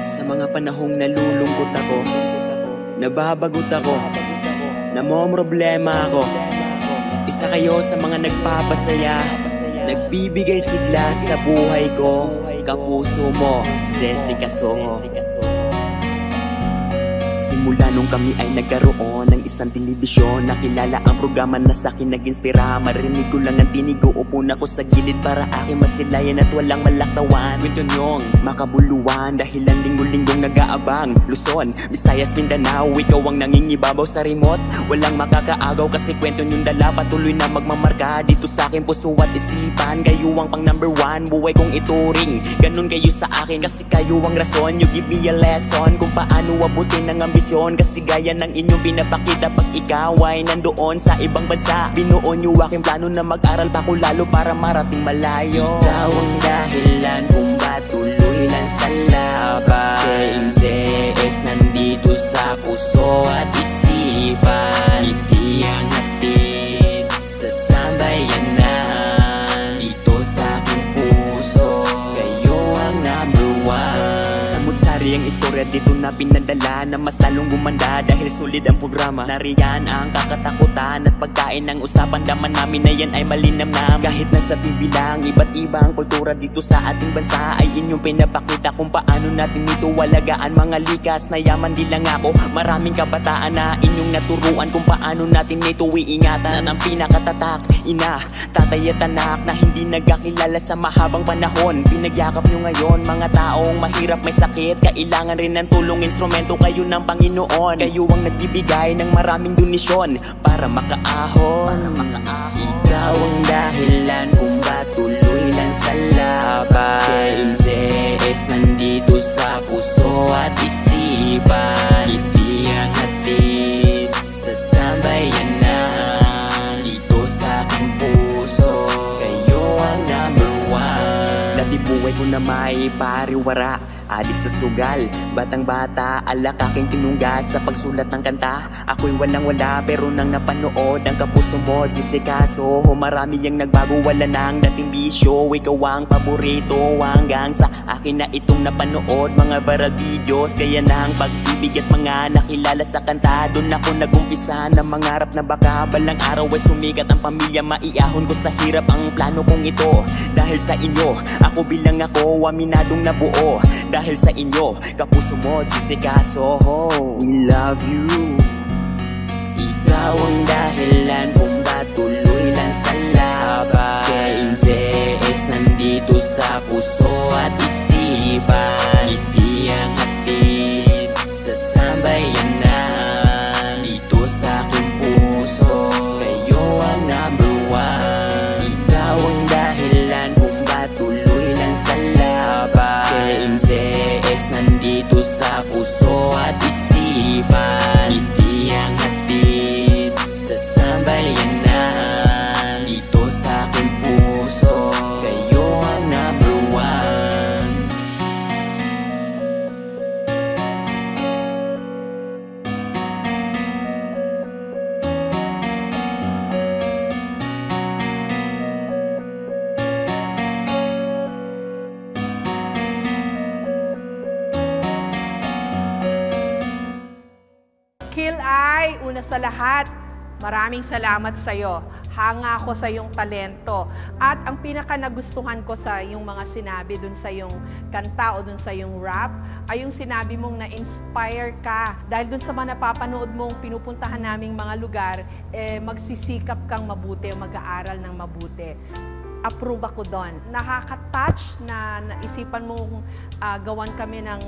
Sa mga panahong nalulungkot ako, nababagot ako, namomroblema ako, isa kayo sa mga nagpapasaya, nagbibigay sigla sa buhay ko. Kapuso mo, Jessica Soho. Simula nung kami ay nagkaroon ng isang telebisyon, nakilala ang programa na sa'kin nag-inspira. Marinig ko lang ang tinig ko, upo na ko sa gilid para aking masilayan at walang malaktawan. Kwento niyong makabuluhan dahil ang linggo-linggong nag-aabang. Luzon, Visayas, Mindanao, ikaw ang nangingibabaw sa remote. Walang makakaagaw kasi kwento niyong dala patuloy na magmamarka dito sa aking puso at isipan. Kayo ang pang number one, buhay kong ituring. Ganun kayo sa akin kasi kayo ang rason. You give me a lesson kung paano abutin ang ambisyon. Kasi gaya ng inyong pinapakita pag ikaw ay nandoon sa ibang bansa. Binuo niyo aking plano na mag-aral pa ko lalo para marating malayo. Ikaw ang dahilan kung ba't tuloy lang sa laban. KMJS nandito sa puso at isipan. Hindi ang hatid sa sambayanan. Dito sa aking puso, kayo ang number one. Samut-sari ang istorya dito na pinadala na mas lalong gumanda dahil sulit ang programa. Nariyan ang kakatakutan at pagkain ng usapan. Daman namin na yan ay malinamnam. Kahit nasa TV lang, iba't ibang kultura dito sa ating bansa ay inyong pinapakita kung paano natin ito walagaan. Mga likas na yaman di lang ako, maraming kabataan na inyong naturuan kung paano natin ito iingatan. At ang pinakatatak, ina, tatay at anak na hindi nagkakilala sa mahabang panahon. Pinagyakap nyo ngayon mga taong mahirap may sakit, kailangan rin ng tulong, instrumento kayo ng Panginoon. Kayo ang nagbibigay ng maraming donisyon para makaahon. Ikaw ang dahilan kung ba't tuloy lang sa laban. KMJS nandito sa puso at isipan. Hindi ang hatid sa sambayanan. Dito sa aking puso, kayo ang number one. Dati buhay ko na may pariwara, adik sa sugal, batang-bata, alak aking tinungga sa pagsulat ng kanta. Ako'y walang-wala pero nang napanood ang kapuso mo, Jessica Soho. Marami ang nagbago, wala nang dating bisyo. Ikaw ang paborito hanggang sa akin na itong napanood mga viral videos. Kaya na ang pag-ibig at mga nakilala sa kanta. Doon ako nag-umpisa na mangarap na baka balang araw ay sumikat ang pamilya. Maiahon ko sa hirap ang plano kong ito. Dahil sa inyo, ako bilang ako aminadong nabuo. Dahil sa inyo, kapuso mo, Jessica Soho. We love you. Ikaw ang dahilan kung ba't tuloy lang sa laban. KMJS nandito sa puso at isipan. Hindi ang hatid sa sambayanan. Dito sa aking puso, kayo ang number one. Ikaw ang dahilan kung ba't tuloy lang sa laban. KMJS nandito sa puso at isipan. Hindi ang hatid sa sambayanan. Dito sa aking puso, kayo ang number one. Kill Eye, una sa lahat, maraming salamat sa iyo. Hanga ako sa iyong talento. At ang pinaka nagustuhan ko sa iyong mga sinabi dun sa iyong kanta o dun sa iyong rap, ay yung sinabi mong na-inspire ka. Dahil dun sa mga napapanood mong pinupuntahan naming mga lugar, magsisikap kang mabuti, mag-aaral ng mabuti. Approve ako doon. Nakaka-touch na naisipan mong gawan kami ng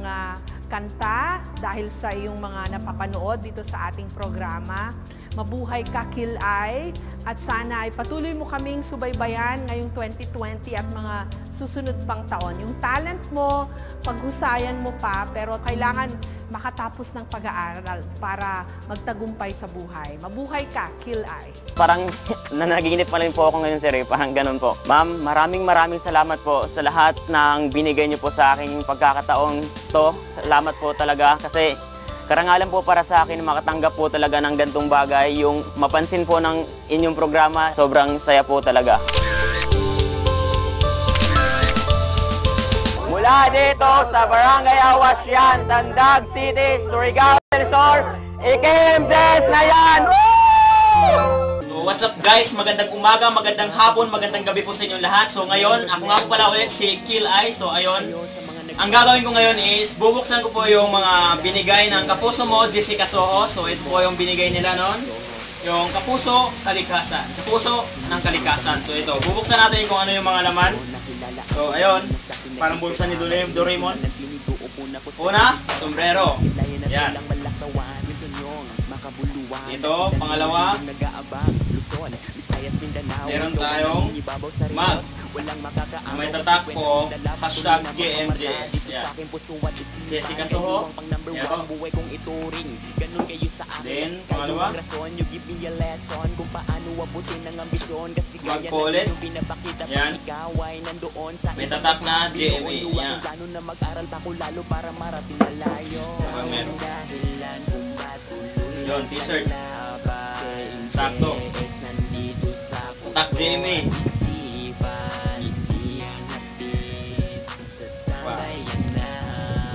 kanta dahil sa iyong mga napapanood dito sa ating programa. Mabuhay ka, Kill Eye, at sana ay patuloy mo kaming subaybayan ngayong 2020 at mga susunod pang taon. Yung talent mo, paghusayan mo pa, pero kailangan makatapos ng pag-aaral para magtagumpay sa buhay. Mabuhay ka, Kill Eye. Parang nanaginip pa rin po ako ngayon, sir. Parang ganun po. Ma'am, maraming salamat po sa lahat ng binigay niyo po sa aking pagkakataong to. Salamat po talaga kasi karangalan po para sa akin makatanggap po talaga ng gantong bagay. Yung mapansin po ng inyong programa, sobrang saya po talaga. Mula dito sa Barangay Awasyan, Tandag City, Surigao del Sur, IKMJS na yan! So, what's up guys? Magandang umaga, magandang hapon, magandang gabi po sa inyong lahat. So ngayon, ako nga po pala ulit si Kill Eye. So ayun, ang gagawin ko ngayon is bubuksan ko po yung mga binigay ng Kapuso Mo, Jessica Soho. So ito po yung binigay nila noon. Yung Kapuso, Kalikasan. Kapuso ng Kalikasan. So ito, bubuksan natin kung ano yung mga laman. So ayun, parang bulsa ni Doraemon. Una, sombrero. Yan. Ito, pangalawa, meron tayong mug. May tatak po, hashtag KMJS. Yan. Jessica Soho. Yan. Then, pangalawa, mug po ulit. Yan. May tatak na JMA. Yan. Meron. Yun, t-shirt. Sakto. Tak JMA.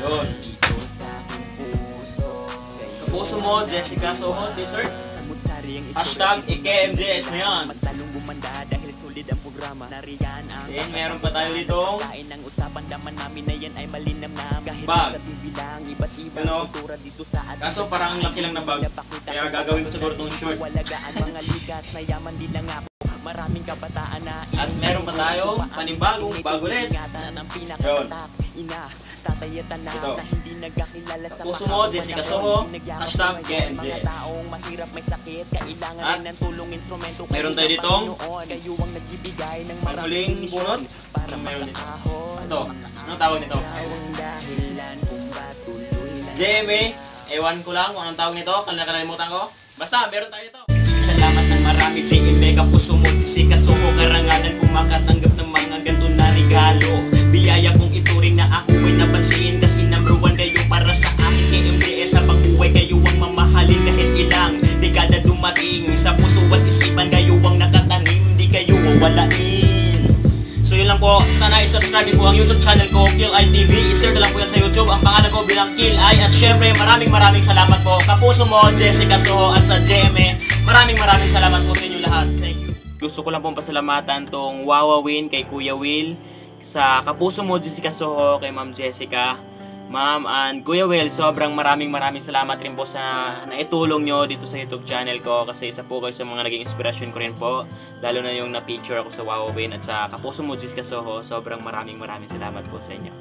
Yun. Kapuso Mo, Jessica Soho, t-shirt. Hashtag IKMJS na yan. Then, meron pa tayo dito bag. Ano? Kaso parang ang laki lang na bag. Kaya gagawin ko siguro itong short. At meron pa tayong panibagong bag ulit. Yun. Ito. Kapuso Mo, Jessica Soho, hashtag KMJS. At meron tayo ditong panghuling bunot. Ano meron dito? Ito. Anong tawag nito? JMA. Ewan ko lang kung anong tawag nito. Nakalimutan ko. Basta, meron tayo nito. Salamat ng marami, JMA. Kapuso Mo, Jessica Soho. Karangalan kung makatanggap ng mga ganito na regalo. Biyaya kong ituring na ako ay napansin. Kasi number one kayo para sa akin. KMJS sa pag-uwi kayo ang mamahalin. Kahit ilang dekada dumating. Sa puso at isipan kayo ang nakatanim. Di kayo wawalain. So yun lang po, sana i-subscribe po ang YouTube channel ko, Kill Eye TV. I-share na lang po yan sa YouTube. Ang pangalan ko bilang Kill Eye. At syempre, maraming salamat po. Kapuso Mo, Jessica Soho at sa JMA. Maraming salamat po sa inyo lahat. Thank you. Gusto ko lang pong pasalamatan tong Wawawin kay Kuya Will, sa Kapuso Mo, Jessica Soho, kay Ma'am Jessica, Ma'am, and Kuya Will. Sobrang maraming salamat rin po sa naitulong nyo dito sa YouTube channel ko, kasi isa po kayo sa mga naging inspirasyon ko rin po, lalo na yung na-picture ako sa Wawawin at sa Kapuso Mo, Jessica Soho. Sobrang maraming salamat po sa inyo.